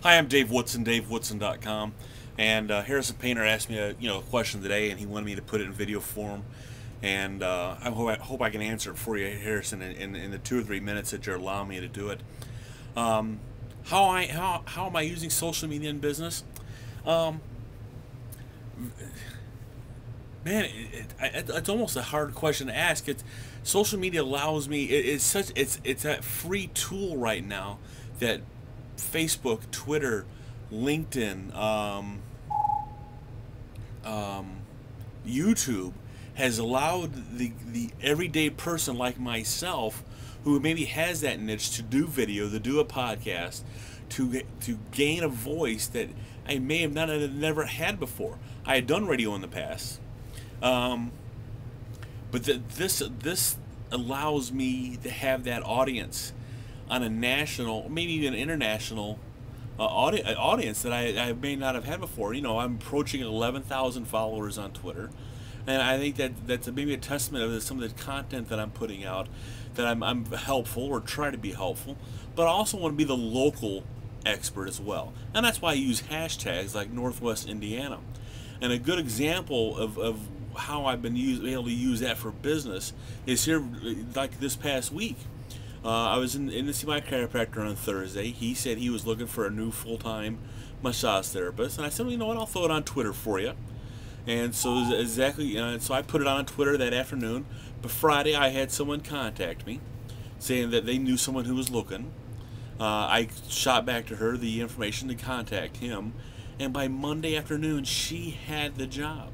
Hi, I'm Dave Woodson, DaveWoodson.com, and Harrison Painter asked me a question today, and he wanted me to put it in video form, and I hope I can answer it for you, Harrison, in the 2 or 3 minutes that you're allowing me to do it. Um, how am I using social media in business? Um, Man, it's almost a hard question to ask. Social media allows me. It's that free tool right now that Facebook, Twitter, LinkedIn, um, YouTube has allowed the everyday person like myself, who maybe has that niche, to do video, to do a podcast, to gain a voice that I may have not have never had before. I had done radio in the past, um, but this allows me to have that audience on a national, maybe even international audience that I may not have had before. I'm approaching 11,000 followers on Twitter, and I think that's maybe a testament of some of the content that I'm putting out, that I'm helpful or try to be helpful, but I also want to be the local expert as well, and that's why I use hashtags like Northwest Indiana. And a good example of how I've been able to use that for business is here, like this past week. I was in to see my chiropractor on Thursday. He said he was looking for a new full-time massage therapist, and I said, well, you know what, I'll throw it on Twitter for you. And so exactly, so I put it on Twitter that afternoon. But Friday, I had someone contact me, saying that they knew someone who was looking. I shot back to her the information to contact him, and by Monday afternoon, she had the job.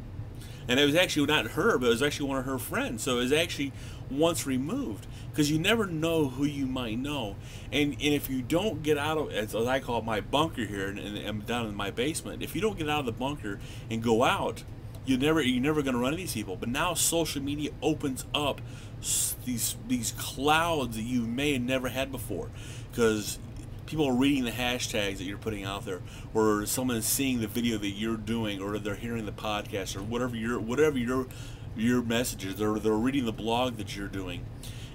And it was actually not her, but it was actually one of her friends. So it was actually once removed, because you never know who you might know. And if you don't get out of, as I call it, my bunker here, and I'm down in my basement, if you don't get out of the bunker and go out, you're never going to run into these people. But now social media opens up these clouds that you may have never had before, because people are reading the hashtags that you're putting out there, or someone is seeing the video that you're doing, or they're hearing the podcast, or whatever your messages, or they're reading the blog that you're doing,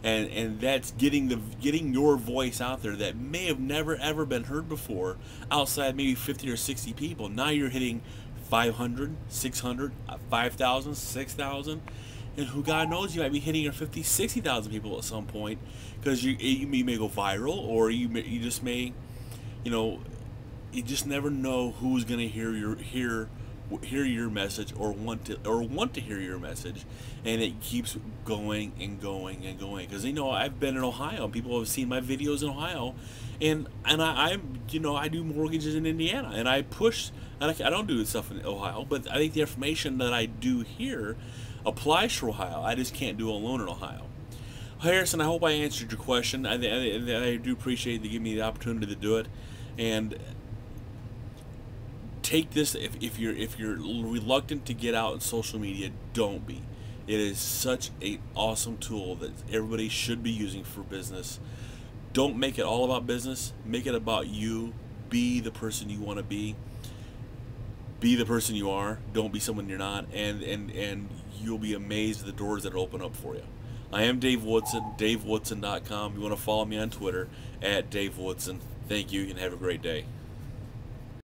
and that's getting your voice out there that may have never ever been heard before, outside maybe 50 or 60 people. Now you're hitting 500, 600, 5,000, 6,000, and who God knows, you might be hitting 50, 60,000 people at some point, because you may go viral, or you just may, you know, you just never know who's going to hear your message, or want to hear your message, and it keeps going and going and going. Because I've been in Ohio, and people have seen my videos in Ohio, and I do mortgages in Indiana, and I push. And I don't do stuff in Ohio, but I think the information that I do here applies to Ohio. I just can't do it alone in Ohio. Harrison, I hope I answered your question. I do appreciate you giving me the opportunity to do it, and take this. If you're reluctant to get out in social media, don't be. It is such an awesome tool that everybody should be using for business. Don't make it all about business. Make it about you. Be the person you want to be. Be the person you are. Don't be someone you're not, and you'll be amazed at the doors that open up for you. I am Dave Woodson, DaveWoodson.com. You want to follow me on Twitter at Dave Woodson. Thank you, and have a great day.